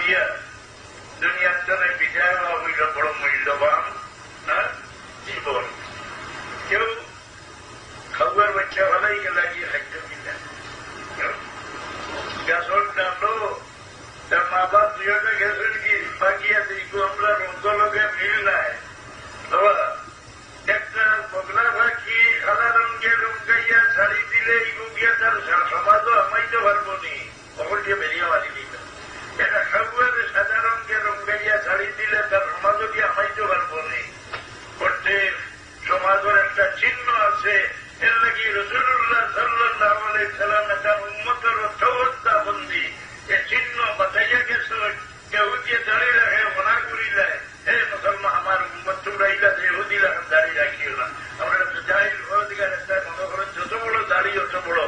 দিয়া দুনিয়ার জন্য বিদায় হওয়া হইল বড় মূল্যবান জীবন। কেউ খাবার বাচ্চা ভালাই লাগিয়ে খাইতে কিনা গ্যাসর টানলো তার মা বাপ দুইটা গ্যাসের কি বাকিয়া দিইগো আমরা রঙ্গলকে মিল নাই। একটা বগলা পাখি সাদা রঙের রঙ্গাইয়া শাড়ি দিলে ইগো গিয়া তার সমাজও আমাইতে পারবো নি, খবর দিয়ে বেরিয়ে মারি দিল। একটা খাগুয়ারে সাদা রঙের রঙ্গাইয়া শাড়ি দিলে তার সমাজও গিয়ে আমাইতে পারবো নি। প্রত্যেক সমাজের একটা চিহ্ন আছে, এর লাগি রাসূলুল্লাহ সাল্লাল্লাহু আলাইহি সাল্লাম তার উম্মতের তওয়াজ্জা বন্দি এ চিহ্ন বাতাইয়া গেছে। কেউ দিয়ে দাঁড়িয়ে রাখে মনা করিলে হে মুসলমান আমার উম্মত তোমরা এইটা ইহুদি দাঁড়িয়ে রাখিও না। আমরা জাহিল ফরজগার একটা মনে করেন যত বড় দাঁড়িয়ে অত বড়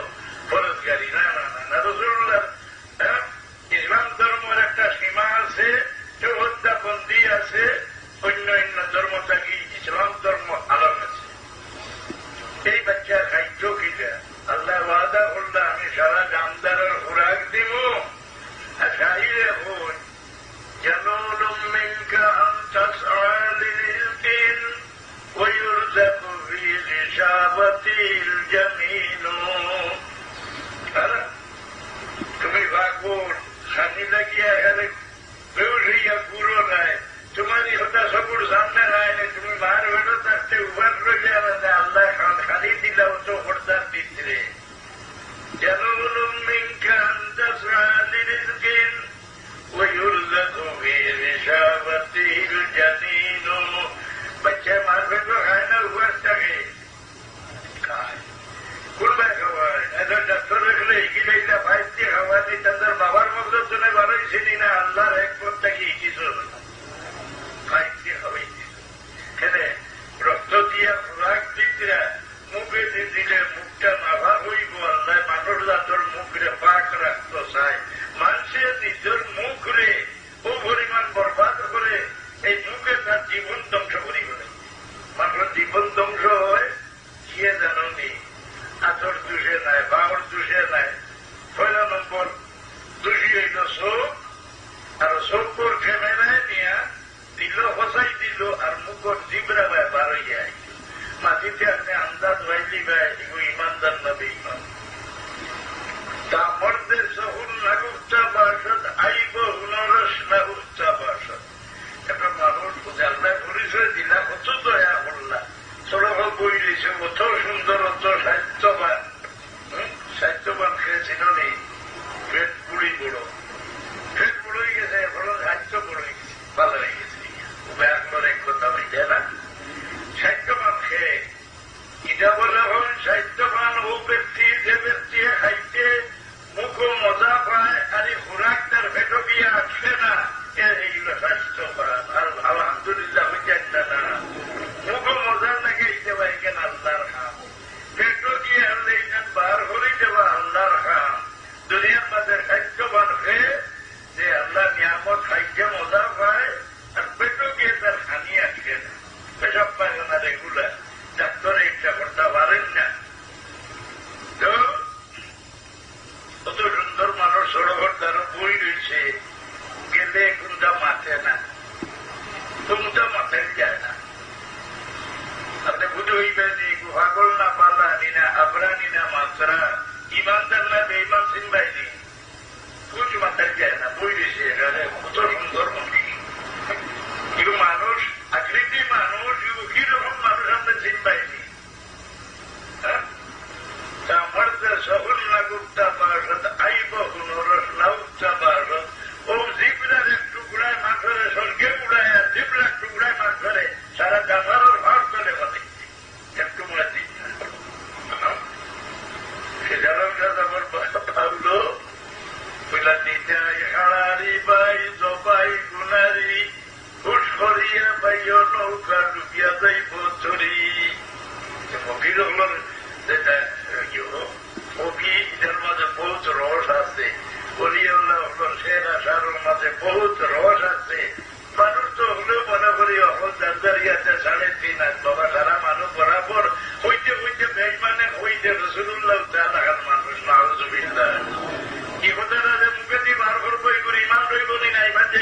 ফরজগারি। না না না না, রাসূলুল্লাহ ইসলাম ধর্মের একটা সীমা আছে, তওয়াজ্জা বন্দি আছে, অন্য অন্য ধর্ম থাকি ইসলাম ধর্ম আলাদা আছে। এই বাচ্চার খাদ্য কিটা আল্লাহ ওয়াদা করলে আমি সারা জামদারের খোরাক দিব। শাহিরে হন جنون منك أن تسعى للرزق ويرزق في غشابته الجميل। তুমি ভাগুন খানি লাগিয়া এখানে বেউরিয়া পুরো নাই, তোমারই হতা সবুর সামনে নাই, তুমি মার বেড়ো থাকতে উবার রয়ে আলাদা আল্লাহ খালি দিলাম তো হরদার ভিতরে। جنون منك أن تسعى لرزق ويرزق في غشابته الجنين। بچے مار پہ تو کھائے نا اوپر تکے কোনবাই খাবার এদের ডাক্তার রাখলে এগিয়ে ফাইতে খাওয়াতে তাদের বাবার মধ্যে তো নেই ভালোই ছিলি না। আল্লাহর এক পথ থেকে কিছু ফাইতে খাওয়াইতে খেলে রক্ত দিয়া খোরাক দিতরা মুখে দিলে মুখটা নাভা হইব। আল্লাহ মানুষ জাতর মুখরে পাক রাখতো চায়। মানুষের নিজের মুখরে ও পরিমাণ বরবাদ করে এই মুখে তার জীবন ধ্বংস করি করে। মানুষের জীবন ধ্বংস হয় সে জানো নি আতর দোষে নাই, বাউর দোষে নাই। পয়লা নম্বর দোষী হইল চোখ, আর চোখর ক্যামেরায় নিয়ে দিল হসাই দিল আর মুখর জিবরা ভাই বার হইয়া মাটিতে আপনি আন্দাজ ভাইলি ভাই এগুলো ইমানদার নবী ইমান। তা মর্দের সহুল নাগুচ্ছা বাসদ আইব হুনরস নাগুচ্ছা বাসদ। একটা মানুষ আল্লাহ পরিচয় দিলা কত দয়া করলা, সড়ক বই দিয়েছে কত সুন্দর অত সাহিত্যবান। সাহিত্যবান খেয়েছিল নেই, পেট পুড়ি বড়, পেট বুড়োই গেছে, এখন সাহিত্য বড়ই গেছে, ভালো হয়ে গেছে। ব্যাকর এক কথা হইতে না সাহিত্যবান খেয়ে এটা বলে হন সাহিত্যবান ও ব্যক্তি যে ব্যক্তি খাইতে মুখ মজা পায় আর এই খোরাক তার পেট গিয়ে আসে না, এইগুলো স্বাস্থ্যবান। আর আলহামদুলিল্লাহ হইতে একটা না মুখ মজা নাকি দিতে পারি কেন আল্লাহর খাম, পেট গিয়ে আনলে এইখান বার হরে দেওয়া আল্লাহর খাম। দুনিয়ার মাঝে সাহিত্যবান খেয়ে যে আল্লাহ নিয়ামত খাইতে মজা পায় আর পেট গিয়ে তার খানি আসে না, পেশাব পায় না রেগুলার, ডাক্তারে ইচ্ছা করতে পারেন না। তো কত সুন্দর মানুষ সড়ক তারা বই রয়েছে, গেলে কোনটা মাথে না, কোনটা মাথায় যায় না। আপনি বুঝে হইবেন পাগল না পাল্লা নি না আবরানি না মাত্রা ইমানদার না বেইমান সিনবাইনি কুচ মাথায় যায় না, বই রয়েছে এখানে কত সুন্দর মন্দির। কিন্তু মানুষ আকৃতি মানুষ কিরকম মানুষ আমরা চিনবাইনি। সহুল নাগুপ্তা বাসদ আইব হুনরস নাউচ্চা বাসদ। ও জিবলার এক টুকরায় মাঠরে স্বর্গে উড়ায় আর জিবলার টুকরায় মাঠরে সারা জানার ভাব চলে বলে একটু মাঝি সে জানাটা আমার ভাবলো ওইটা নিতাই হাড়ারি বাই জবাই গুনারি হুট করিয়া বাইও নৌকা ডুবিয়া যাইব চরি। ফকির হল কবি এর মাঝে বহুত রস আছে, অলিউল্লাহ হল শের আশারের মাঝে বহুত রস আছে। মানুষ তো হলেও মনে করি অহল জানজারিয়াতে 3.5 বাবা সারা মানুষ বরাবর হইতে হইতে বেইমানে হইতে রাসূলুল্লাহ তাআলার মানুষ নাউযুবিল্লাহ। কি কথাটা যে মুখে দিয়ে বার করবো এগুলো ইমান রইব নি না, ইমান যে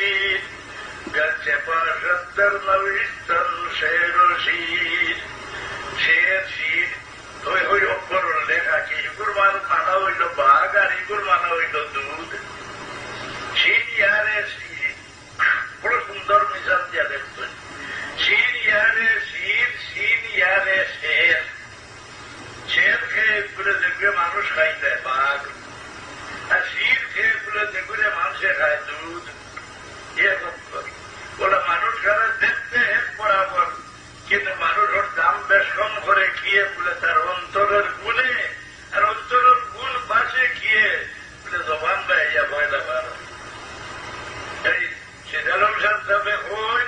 شيء گرچه باشد در نوشتن شعر و شیر شعر شیر ওই ওই অক্ষর লেখা কি ইগুর মানা হইল বাঘ আর ইগুর মানা হইল দুধ শির ইয়ারে শির বড় সুন্দর মিশাল দিয়া দেখছেন শির ইয়ারে শির শির ইয়ারে শের শের খেয়ে ঘুরে দেখবে মানুষ খাইতে বাঘ আর শির খেয়ে ঘুরে দেখবে মানুষে খায় দুধ ওরা মানুষ খারা দেখতে এক বরাবর কিন্তু মানুষের দাম বেশ কম করে খেয়ে বলে তার অন্তরের গুণে আর অন্তরের গুণ পাশে খেয়ে বলে জবান দেয় ইয়া ভয়লা ভালো এই সেদালম সাহেবে হই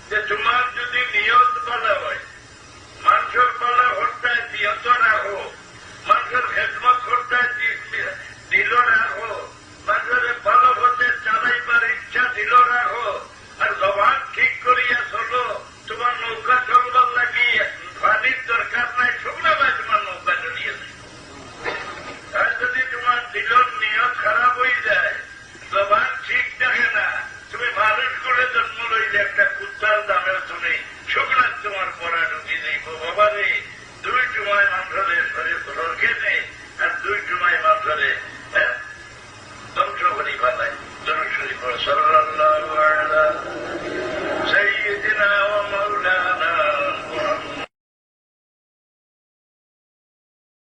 যে তোমার যদি নিয়ত বলা হয় মানুষের বলা হত্যায় নিয়ত রাখো মানুষের খেদমত হত্যায় দিল রাখো মানুষের ভালো হতে চালাইবার ইচ্ছা দিল রাখো আর জবান ঠিক করিয়া চলো তোমার নৌকা চলবার লাগি পানির দরকার নাই শুকনা ভাই তোমার নৌকা চলিয়েছে আর যদি তোমার দিলর নিয়ত খারাপ হয়ে যায় জবান ঠিক থাকে না তুমি মানুষ করে জন্ম লইলে একটা কুত্তার দামের শুনে শুকনা তোমার পড়া ঢুকি যাইব বাবা রে দুই জুমায় মানুষরে রোকে নেই আর দুই জুমায় মানুষরে ধ্বংস করি পালায় জনশরী সাল্লাল্লাহু আলাইহি